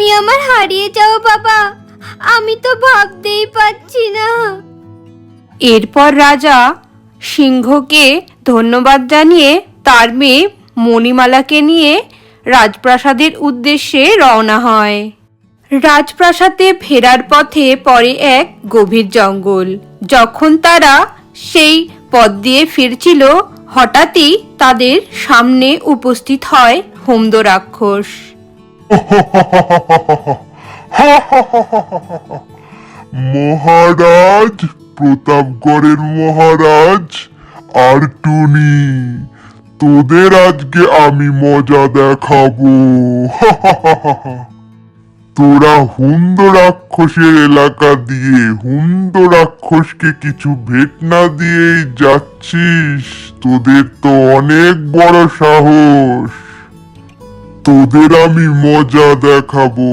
তুমি আমার হারিয়ে যাও বাবা, আমি তো ভাবতেই পারছি না। এরপর রাজা সিংহকে ধন্যবাদ জানিয়ে তার মেয়ে মণিমালাকে নিয়ে রাজপ্রাসাদের উদ্দেশ্যে রওনা হয়। রাজপ্রাসাদে ফেরার পথে পড়ে এক গভীর জঙ্গল। যখন তারা সেই পথ দিয়ে ফিরছিল, হঠাৎই তাদের সামনে উপস্থিত হয় হোমদো রাক্ষস। মহারাজ, প্রতাপগড়ের মহারাজ আর টুনি, তোদের আজকে আমি মজা দেখাবো। তোরা হুন্দ রাক্ষসের এলাকা দিয়ে হুন্দ রাক্ষসকে কিছু ভেট না দিয়েই যাচ্ছিস? তোদের তো অনেক বড় সাহস। তোদের আমি মজা দেখাবো।